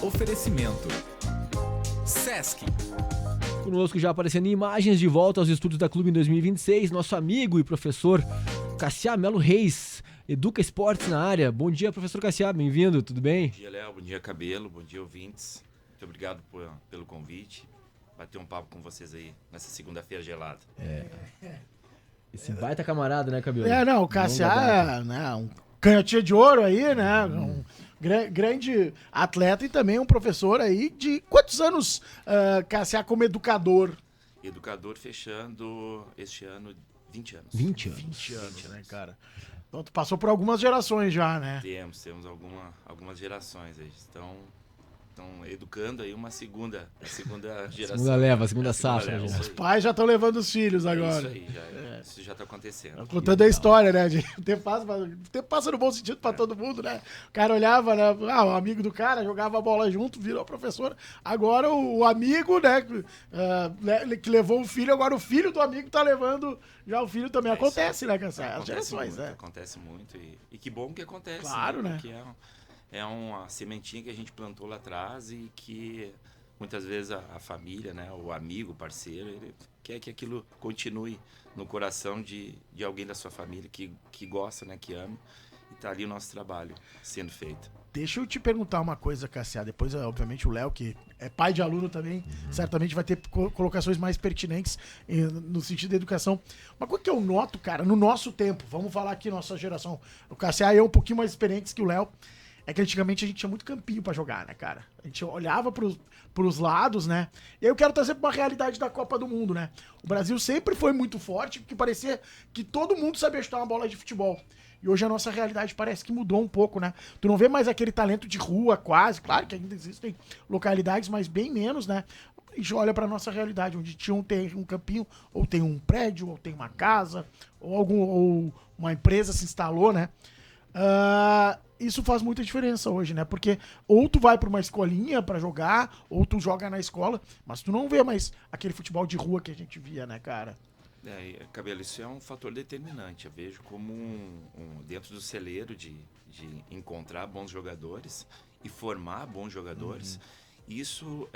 Oferecimento Sesc. Conosco já aparecendo em imagens de volta aos estúdios da Clube em 2026, nosso amigo e professor Cassiá Melo Reis, Educa Esportes na área. Bom dia, professor Cassiá, bem-vindo, tudo bem? Bom dia, Léo, bom dia, Cabelo, bom dia, ouvintes. Muito obrigado pelo convite. Bater um papo com vocês aí nessa segunda-feira gelada. Esse baita camarada, né, Cabelo? O Cassiá, né, um canhotinha de ouro aí, né, um grande atleta e também um professor aí de quantos anos, Cassiá, como educador? Educador fechando este ano 20 anos. 20 anos. 20 anos, né, cara? Então tu passou por algumas gerações já, né? Temos algumas gerações aí. Estão educando aí uma segunda geração. Segunda leva, segunda safra. leva, Já. isso Os aí. pais já estão levando os filhos É agora. isso aí, isso já está acontecendo. Contando a história, né? O tempo passa no bom sentido pra todo mundo, né? O cara olhava, né? O amigo do cara jogava a bola junto, virou professor. Agora o amigo, né? Que levou o filho, agora o filho do amigo tá levando já o filho também. Acontece, né, Cassiá? As gerações, né? Acontece muito e que bom que acontece. Claro, né? Porque é uma sementinha que a gente plantou lá atrás e que muitas vezes a família, né, o amigo, o parceiro, ele quer que aquilo continue no coração de alguém da sua família que gosta, né, que ama. E tá ali o nosso trabalho sendo feito. Deixa eu te perguntar uma coisa, Cassiá. Depois, obviamente, o Léo, que é pai de aluno também, certamente vai ter colocações mais pertinentes no sentido da educação. Uma coisa que eu noto, cara, no nosso tempo, vamos falar aqui, nossa geração, o Cassiá é um pouquinho mais experiente que o Léo, é que antigamente a gente tinha muito campinho pra jogar, né, cara? A gente olhava pros lados, né? E aí eu quero trazer pra uma realidade da Copa do Mundo, né? O Brasil sempre foi muito forte, porque parecia que todo mundo sabia chutar uma bola de futebol. E hoje a nossa realidade parece que mudou um pouco, né? Tu não vê mais aquele talento de rua, quase. Claro que ainda existem localidades, mas bem menos, né? E já olha pra nossa realidade, onde tem um campinho, ou tem um prédio, ou tem uma casa, ou uma empresa se instalou, né? Isso faz muita diferença hoje, né? Porque ou tu vai pra uma escolinha pra jogar, ou tu joga na escola, mas tu não vê mais aquele futebol de rua que a gente via, né, cara? Cabelo, isso é um fator determinante. Eu vejo como dentro do celeiro de encontrar bons jogadores e formar bons jogadores, isso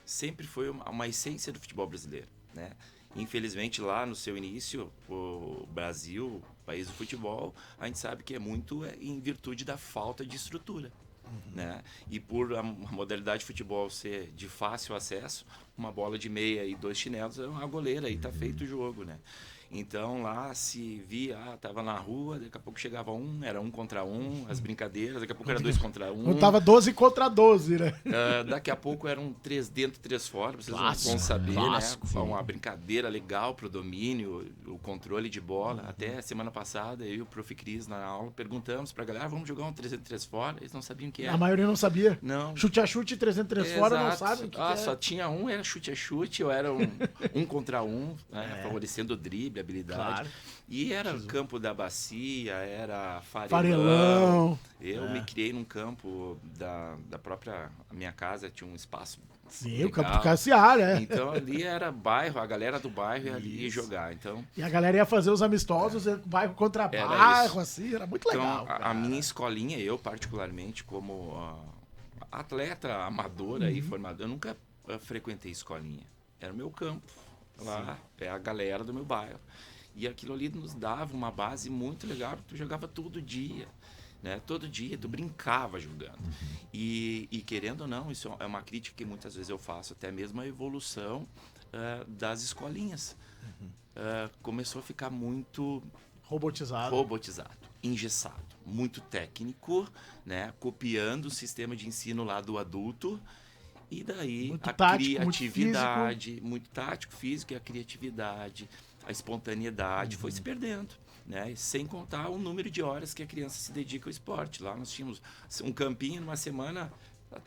sempre foi uma essência do futebol brasileiro, né? Infelizmente, lá no seu início, o Brasil, país do futebol, a gente sabe que é muito em virtude da falta de estrutura. Né? E por a modalidade de futebol ser de fácil acesso, uma bola de meia e 2 chinelos é uma goleira e tá feito o jogo, né? Então lá se via, tava na rua, daqui a pouco chegava era 1 contra 1, as brincadeiras, daqui a pouco era 2 contra 1. Não tava 12 contra 12, né? Daqui a pouco eram 3 dentro, 3 fora, vocês vão Clássico, saber, clássico, né? Uma brincadeira legal pro domínio, o controle de bola. Até semana passada, eu e o Prof. Cris na aula perguntamos pra galera, vamos jogar um 3x3 fora? Eles não sabiam o que era. A maioria não sabia. Não. Chute a chute, 303 fora, não sabem o que é. Só tinha era chute a chute, ou era 1 contra 1, né? Favorecendo o drible, a habilidade. Claro. E era campo da Bacia, era Farelão. Eu me criei num campo da própria minha casa, tinha um espaço. Sim, legal. o campo do Cassiá, né? Então ali era bairro, a galera do bairro ia ali jogar. Então, E a galera ia fazer os amistosos, bairro contra Era bairro, isso. assim, era muito legal. então a minha escolinha, eu particularmente, como atleta amador aí, formador, eu nunca frequentei escolinha. Era o meu campo, lá, é a galera do meu bairro. E aquilo ali nos dava uma base muito legal, porque tu jogava todo dia, né? Todo dia, tu brincava jogando. E querendo ou não, isso é uma crítica que muitas vezes eu faço, até mesmo a evolução das escolinhas. Começou a ficar muito Robotizado. engessado, muito técnico, né? Copiando o sistema de ensino lá do adulto. E daí Muito a tático, criatividade, muito tático, físico, e a criatividade, a espontaneidade foi se perdendo, né? Sem contar o número de horas que a criança se dedica ao esporte. Lá nós tínhamos um campinho numa semana,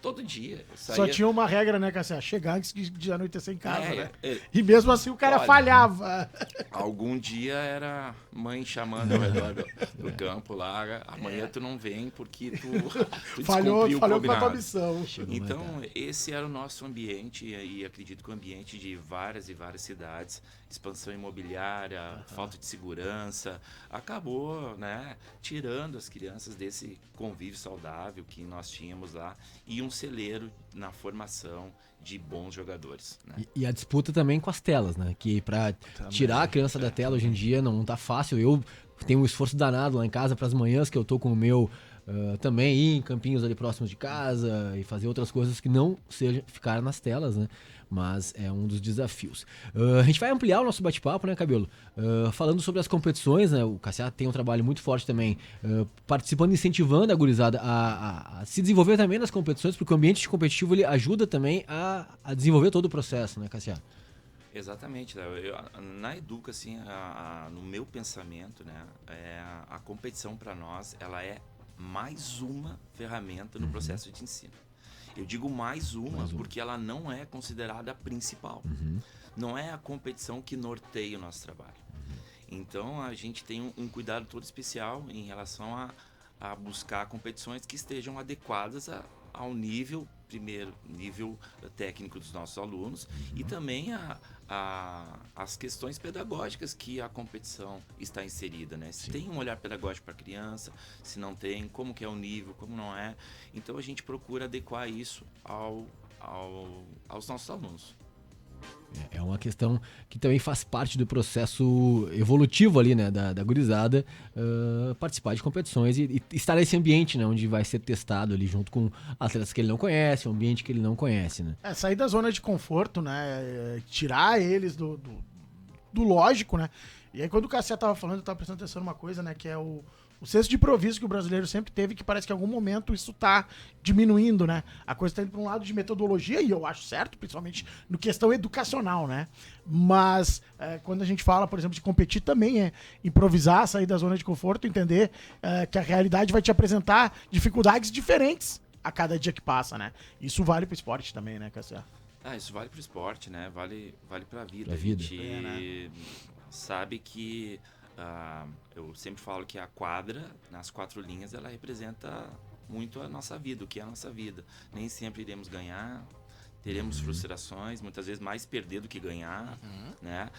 todo dia. Só tinha uma regra, né, Cassiá? Chegar antes de anoitecer em casa, né? É. E mesmo assim o cara Olha, falhava. Algum dia era mãe chamando ao redor do campo lá, amanhã tu não vem porque tu Falhou descumpriu o com a tua combinado. missão. Então, esse era o nosso ambiente e acredito que o ambiente de várias e várias cidades, expansão imobiliária, falta de segurança, acabou, né, tirando as crianças desse convívio saudável que nós tínhamos lá e um celeiro na formação de bons jogadores, né? E a disputa também com as telas, né? Que pra tirar a criança da tela hoje em dia não tá fácil. Eu tenho um esforço danado lá em casa pras manhãs que eu tô com o meu também ir em campinhos ali próximos de casa e fazer outras coisas que não seja ficar nas telas, né? Mas é um dos desafios. A gente vai ampliar o nosso bate-papo, né, Cabelo? Falando sobre as competições, né? O Cassiá tem um trabalho muito forte também, participando, incentivando a gurizada a se desenvolver também nas competições, porque o ambiente competitivo ele ajuda também a desenvolver todo o processo, né, Cassiá? Exatamente, Léo. Na Educa, assim, no meu pensamento, né, a competição para nós, ela é mais uma ferramenta no processo de ensino. Eu digo mais uma porque ela não é considerada a principal. Não é a competição que norteia o nosso trabalho. Então a gente tem um cuidado todo especial em relação a buscar competições que estejam adequadas ao nível, primeiro, nível técnico dos nossos alunos e também as questões pedagógicas que a competição está inserida, né? Se tem um olhar pedagógico para a criança, se não tem, como que é o nível, como não é. Então a gente procura adequar isso aos nossos alunos. É uma questão que também faz parte do processo evolutivo ali, né, da gurizada, participar de competições e estar nesse ambiente, né, onde vai ser testado ali junto com atletas que ele não conhece, um ambiente que ele não conhece, né. Sair da zona de conforto, né, tirar eles do lógico, né. E aí quando o Cassiá tava falando, eu tava prestando atenção numa coisa, né, que é o senso de improviso que o brasileiro sempre teve, que parece que em algum momento isso tá diminuindo, né? A coisa tá indo para um lado de metodologia, e eu acho certo, principalmente no questão educacional, né? Mas quando a gente fala, por exemplo, de competir, também é improvisar, sair da zona de conforto, entender que a realidade vai te apresentar dificuldades diferentes a cada dia que passa, né? Isso vale pro esporte também, né, Cassiá? Isso vale pro esporte, né? Vale pra vida. Pra vida. A gente sabe que eu sempre falo que a quadra, nas 4 linhas, ela representa muito a nossa vida, o que é a nossa vida. Nem sempre iremos ganhar, teremos frustrações, muitas vezes mais perder do que ganhar, né?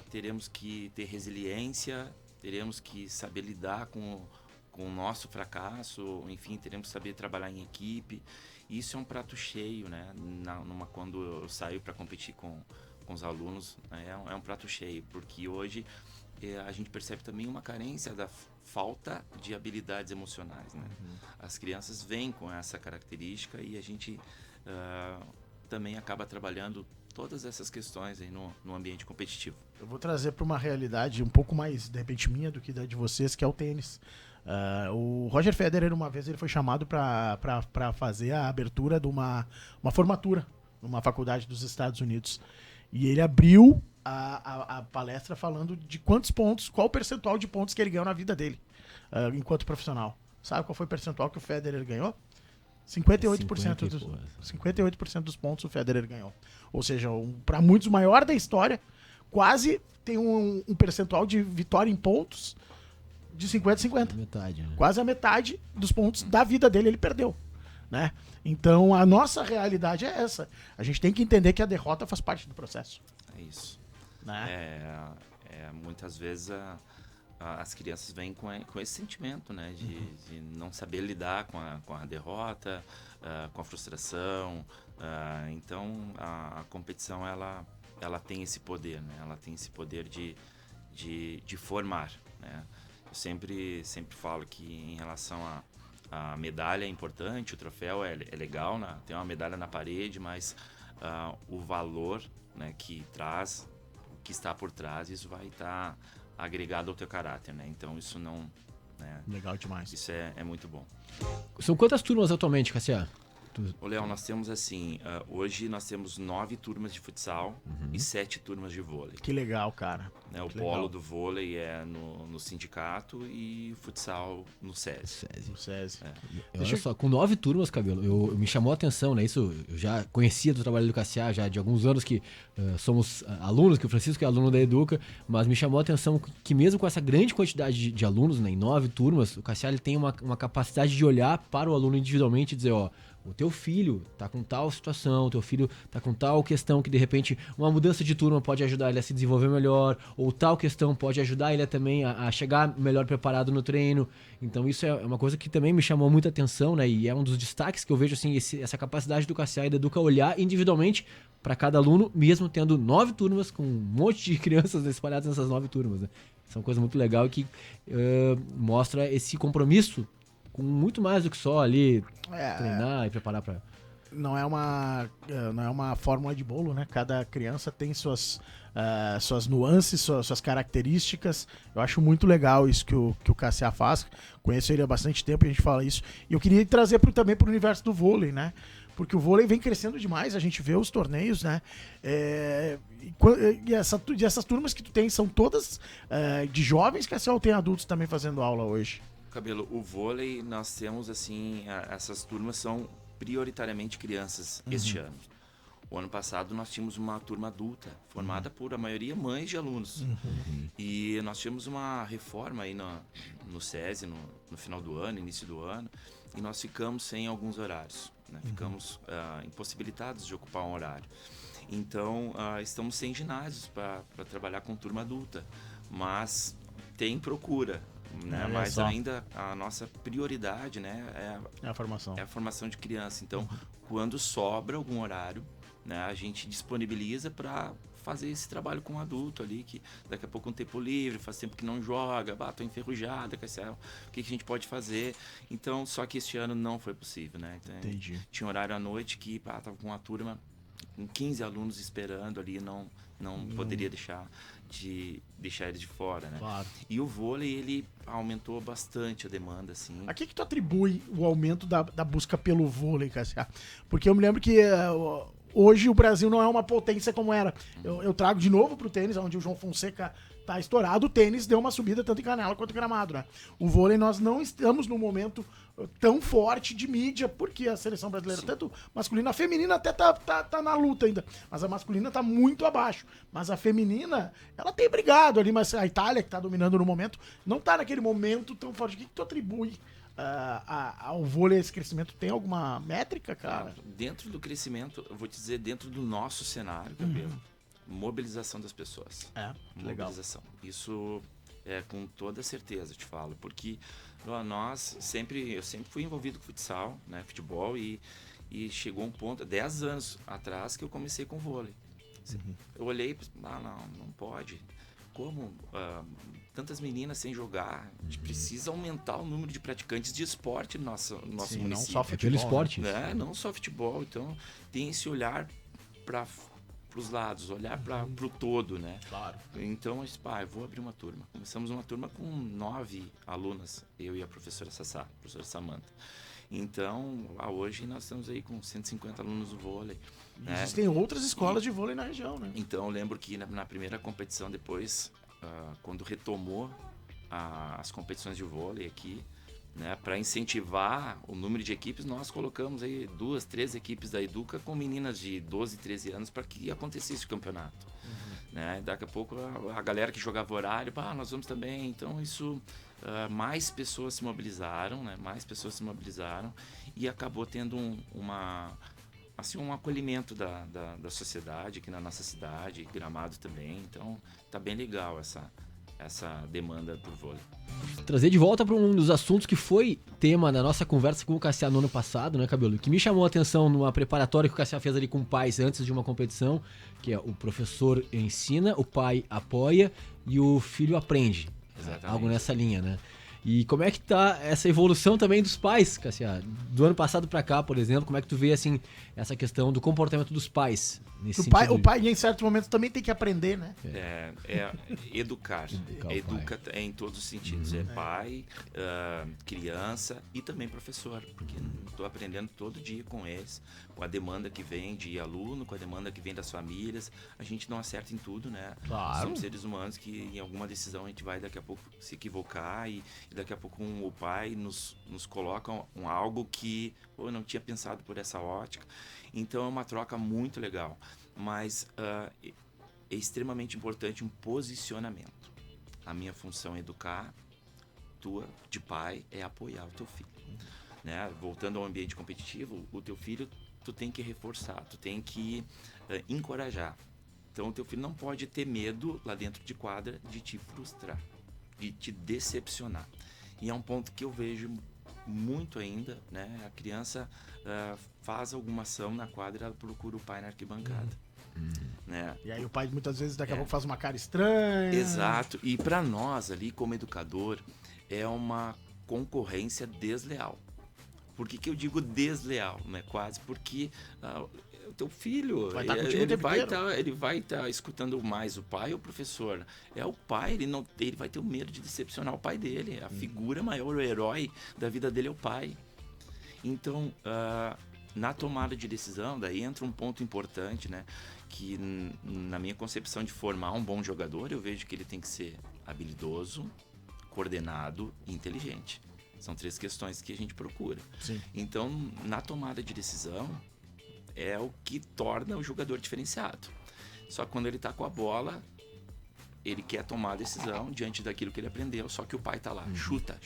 Teremos que ter resiliência, teremos que saber lidar com o nosso fracasso, enfim, teremos que saber trabalhar em equipe. Isso é um prato cheio, né? Quando eu saio para competir com os alunos, né? É um prato cheio, porque hoje a gente percebe também uma carência da falta de habilidades emocionais, né? As crianças vêm com essa característica e a gente também acaba trabalhando todas essas questões aí no ambiente competitivo. Eu vou trazer para uma realidade um pouco mais, de repente, minha do que da de vocês, que é o tênis. O Roger Federer, uma vez, ele foi chamado para fazer a abertura de uma formatura numa faculdade dos Estados Unidos. E ele abriu a palestra falando de quantos pontos, qual o percentual de pontos que ele ganhou na vida dele, enquanto profissional. Sabe qual foi o percentual que o Federer ganhou? 58% dos pontos o Federer ganhou. Ou seja, para muitos, o maior da história, quase tem um percentual de vitória em pontos de 50-50. Metade, né? Quase a metade dos pontos da vida dele ele perdeu, né? Então a nossa realidade é essa. A gente tem que entender que a derrota faz parte do processo. É isso. Né? Muitas vezes as crianças vêm com esse sentimento, né, de não saber lidar com a derrota, com a frustração. Então a competição ela tem esse poder, né? Ela tem esse poder de formar, né? Eu sempre falo que em relação a medalha é importante, o troféu é legal, né? Tem uma medalha na parede, mas o valor, né, que traz, que está por trás, isso vai estar agregado ao teu caráter, né? Então isso não... Né? Legal demais. Isso é muito bom. São quantas turmas atualmente, Cassiá? Ô, Léo, nós temos assim, hoje nós temos 9 turmas de futsal e 7 turmas de vôlei. Que legal, cara. Né? O polo do vôlei é no sindicato e o futsal no SESI. No SESI. Olha só, com 9 turmas, Cabelo, eu me chamou a atenção, né? Isso eu já conhecia do trabalho do Cassiá já de alguns anos que somos alunos, que o Francisco é aluno da Educa, mas me chamou a atenção que mesmo com essa grande quantidade de alunos, né, em 9 turmas, o Cassiá ele tem uma capacidade de olhar para o aluno individualmente e dizer, ó, o teu filho tá com tal situação, o teu filho tá com tal questão que de repente uma mudança de turma pode ajudar ele a se desenvolver melhor, ou tal questão pode ajudar ele também a chegar melhor preparado no treino. Então isso é uma coisa que também me chamou muita atenção, né? E é um dos destaques que eu vejo, assim, essa capacidade do CSA e da Educa olhar individualmente para cada aluno, mesmo tendo 9 turmas, com um monte de crianças espalhadas nessas 9 turmas, né? Isso é uma coisa muito legal que mostra esse compromisso com muito mais do que só ali treinar e preparar para... Não é uma fórmula de bolo, né? Cada criança tem suas nuances, suas características. Eu acho muito legal isso que o KCA faz. Conheço ele há bastante tempo e a gente fala isso. E eu queria trazer também para o universo do vôlei, né? Porque o vôlei vem crescendo demais, a gente vê os torneios, né? E essas turmas que tu tem são todas de jovens, que ou tem adultos também fazendo aula hoje? Cabelo, o vôlei, nós temos, assim, essas turmas são prioritariamente crianças este ano. O ano passado nós tínhamos uma turma adulta, formada por a maioria mães de alunos. E nós tivemos uma reforma aí no SESI, no final do ano, início do ano, e nós ficamos sem alguns horários, né? Ficamos impossibilitados de ocupar um horário. Então, estamos sem ginásios para trabalhar com turma adulta, mas tem procura. Né? Mas ainda a nossa prioridade, né, é a formação. É a formação de criança. Então, quando sobra algum horário, né, a gente disponibiliza para fazer esse trabalho com o adulto ali, que daqui a pouco um tempo livre, faz tempo que não joga, tô enferrujada, o que a gente pode fazer? Então, só que este ano não foi possível, né? Então, entendi. Tinha um horário à noite que tava com uma turma com 15 alunos esperando ali, não poderia deixar eles de fora, né? Claro. E o vôlei, ele aumentou bastante a demanda, assim. A que tu atribui o aumento da busca pelo vôlei, Cassia? Porque eu me lembro que hoje o Brasil não é uma potência como era. Eu trago de novo pro tênis, onde o João Fonseca tá estourado. O tênis deu uma subida tanto em Canela quanto em Gramado, né? O vôlei, nós não estamos num momento tão forte de mídia, porque a seleção brasileira, tanto masculina, a feminina até tá na luta ainda, mas a masculina tá muito abaixo. Mas a feminina, ela tem brigado ali, mas a Itália, que tá dominando no momento, não tá naquele momento tão forte. O que tu atribui ao vôlei, esse crescimento? Tem alguma métrica, cara? Dentro do crescimento, eu vou te dizer, dentro do nosso cenário, Gabriel, mobilização das pessoas. Mobilização. Legal. Isso é com toda certeza, te falo, porque eu sempre fui envolvido com futsal, né, futebol, e chegou um ponto, 10 anos atrás, que eu comecei com vôlei. Eu olhei e pensei, não pode. Como tantas meninas sem jogar? A gente precisa aumentar o número de praticantes de esporte no nosso município. Não só futebol, esporte. Né? Não só futebol. Então, tem esse olhar para os lados, olhar para o todo, né? Claro. Então, eu disse, eu vou abrir uma turma. Começamos uma turma com 9 alunas, eu e a professora Sassá, a professora Samanta. Então, hoje nós estamos aí com 150 alunos no vôlei. Né? Existem outras escolas de vôlei na região, né? Então, eu lembro que na primeira competição, depois, quando retomou as competições de vôlei aqui, né, para incentivar o número de equipes, nós colocamos aí 2, 3 equipes da Educa com meninas de 12, 13 anos para que acontecesse o campeonato. Né? Daqui a pouco a galera que jogava horário, nós vamos também. Então isso, mais pessoas se mobilizaram, né? E acabou tendo um acolhimento da sociedade aqui na nossa cidade, Gramado também. Então tá bem legal essa demanda por vôlei. Trazer de volta para um dos assuntos que foi tema da nossa conversa com o Cassia no ano passado, né, Cabelo? Que me chamou a atenção numa preparatória que o Cassia fez ali com pais antes de uma competição, que é o professor ensina, o pai apoia e o filho aprende. Exatamente. Algo nessa linha, né? E como é que tá essa evolução também dos pais, Cassia? Do ano passado para cá, por exemplo, como é que tu vê, assim, essa questão do comportamento dos pais? Nesse O pai, em certo momento, também tem que aprender, né? Educar. Educa em todos os sentidos. É pai, criança e também professor. Porque estou aprendendo todo dia com eles, com a demanda que vem de aluno, com a demanda que vem das famílias. A gente não acerta em tudo, né? Claro. Somos seres humanos que em alguma decisão a gente vai daqui a pouco se equivocar e daqui a pouco o pai nos coloca algo que eu não tinha pensado por essa ótica. Então é uma troca muito legal, mas é extremamente importante um posicionamento. A minha função é educar, tua de pai é apoiar o teu filho. né? Voltando ao ambiente competitivo, o teu filho, tu tem que reforçar, tu tem que encorajar. Então, o teu filho não pode ter medo lá dentro de quadra de te frustrar, de te decepcionar. E é um ponto que eu vejo muito ainda, né? A criança faz alguma ação na quadra, ela procura o pai na arquibancada. Né? E aí o pai muitas vezes daqui a pouco faz uma cara estranha. Exato. E para nós ali, como educador, é uma concorrência desleal. Por que eu digo desleal, né? Quase porque o teu filho Vai estar contigo o tempo inteiro. ele vai estar escutando mais o pai ou o professor. É o pai, ele vai ter o medo de decepcionar o pai dele. A figura maior, o herói da vida dele é o pai. Então, na tomada de decisão, daí entra um ponto importante, né? Que na minha concepção de formar um bom jogador, eu vejo que ele tem que ser habilidoso, coordenado e inteligente. São 3 questões que a gente procura. Sim. Então, na tomada de decisão, é o que torna o jogador diferenciado. Só que quando ele está com a bola, ele quer tomar a decisão diante daquilo que ele aprendeu, só que o pai tá lá, chuta.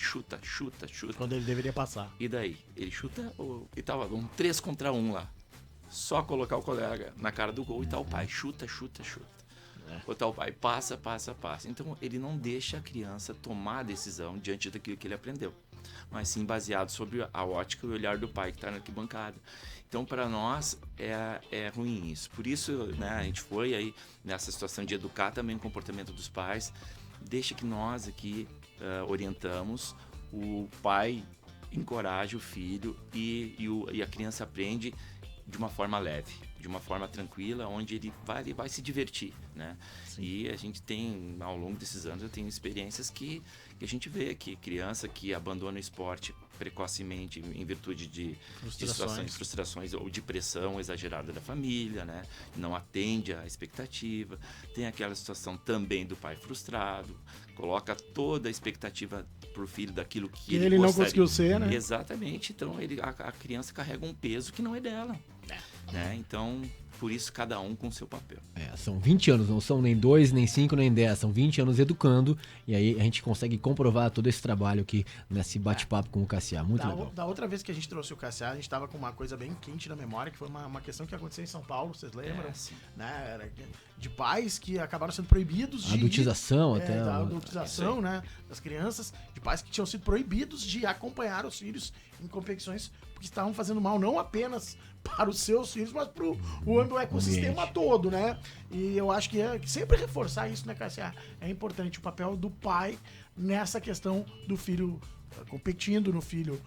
Quando ele deveria passar. E daí? Ele chuta e tava um 3 contra 1 lá. Só colocar o colega na cara do gol e tá o pai, chuta. Ou tá o pai, passa. Então, ele não deixa a criança tomar a decisão diante daquilo que ele aprendeu, mas sim baseado sobre a ótica e o olhar do pai que está na arquibancada. Então, para nós, é ruim isso. Por isso, né, a gente foi aí nessa situação de educar também o comportamento dos pais. Deixa que nós aqui orientamos, o pai encoraja o filho e a criança aprende de uma forma leve, de uma forma tranquila, onde ele vai se divertir, né? E a gente tem, ao longo desses anos, eu tenho experiências que a gente vê que criança que abandona o esporte precocemente em virtude de frustrações ou de pressão exagerada da família, né? Não atende à expectativa. Tem aquela situação também do pai frustrado, coloca toda a expectativa pro filho daquilo que ele não conseguiu ser, né? Exatamente. Então a criança carrega um peso que não é dela. Né? Então, por isso, cada um com seu papel. São 20 anos, não são nem 2, nem 5, nem 10, são 20 anos educando, e aí a gente consegue comprovar todo esse trabalho aqui nesse bate-papo com o Cassiá. Muito legal. Da outra vez que a gente trouxe o Cassiá, a gente tava com uma coisa bem quente na memória, que foi uma questão que aconteceu em São Paulo, vocês lembram? Né? Era de pais que acabaram sendo proibidos de... Adultização até. Da adultização, né? Das crianças, de pais que tinham sido proibidos de acompanhar os filhos em competições, porque estavam fazendo mal não apenas para os seus filhos, mas para o ecossistema todo, né? E eu acho que sempre reforçar isso, né, Cassiá? É importante o papel do pai nessa questão do filho competindo, no filho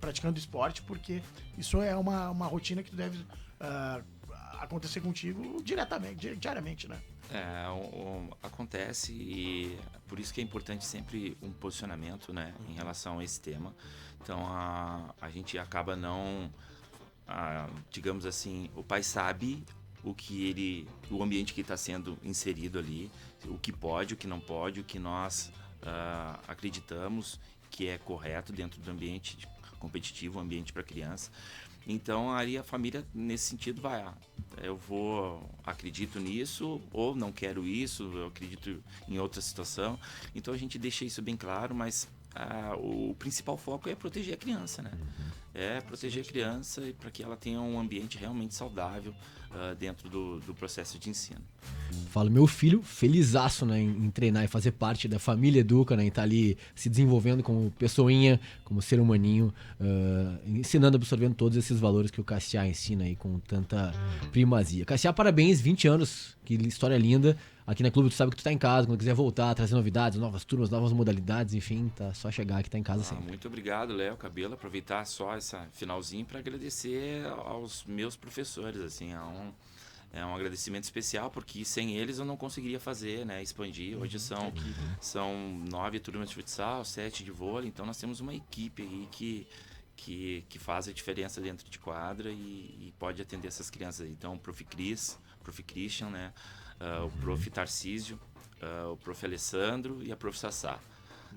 praticando esporte, porque isso é uma rotina que deve acontecer contigo diariamente, né? Acontece, e por isso que é importante sempre um posicionamento, né, em relação a esse tema. Então a gente acaba não, digamos assim, o pai sabe o ambiente que está sendo inserido ali, o que pode, o que não pode, o que nós acreditamos que é correto dentro do ambiente competitivo, um ambiente para criança. Então, aí a família, nesse sentido, acredito nisso, ou não quero isso, eu acredito em outra situação. Então, a gente deixa isso bem claro, mas o principal foco é proteger a criança, né? É proteger a criança para que ela tenha um ambiente realmente saudável dentro do processo de ensino. Falo, meu filho felizaço, né, em treinar e fazer parte da família Educa, né, em estar ali se desenvolvendo como pessoinha, como ser humaninho, ensinando, absorvendo todos esses valores que o Cassiá ensina aí com tanta primazia. Cassiá, parabéns, 20 anos, que história linda. Aqui na Clube tu sabe que tu tá em casa, quando quiser voltar, trazer novidades, novas turmas, novas modalidades, enfim, tá só chegar que tá em casa sempre. Muito obrigado, Léo, Cabelo, aproveitar só essa finalzinho para agradecer aos meus professores, assim, é um agradecimento especial, porque sem eles eu não conseguiria fazer, né, expandir. Hoje são 9 turmas de futsal, 7 de vôlei, então nós temos uma equipe aí que faz a diferença dentro de quadra e pode atender essas crianças aí. Então, o Prof. Christian, né, o Prof. Tarcísio, o Prof. Alessandro e a Prof. Sassá.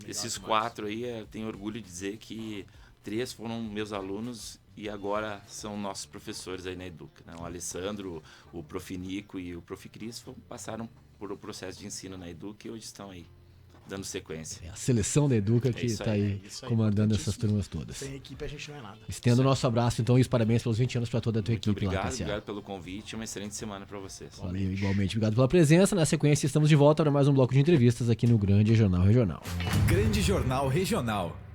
Esses 4 aí, eu tenho orgulho de dizer que 3 foram meus alunos e agora são nossos professores aí na Educa, né? O Alessandro, o Prof. Nico e o Prof. Cris passaram por o processo de ensino na Educa e hoje estão aí dando sequência. É a seleção da Educa que isso tá aí, aí, isso aí, comandando essas importantíssimo. turmas todas. Sem equipe a gente não é nada. Estendo o nosso abraço, então, e os parabéns pelos 20 anos para toda a tua Muito equipe lá, obrigado, Cassiano. obrigado pelo convite. Uma excelente semana para vocês. Valeu, igualmente. Obrigado pela presença. Na sequência, estamos de volta para mais um bloco de entrevistas aqui no Grande Jornal Regional. Grande Jornal Regional.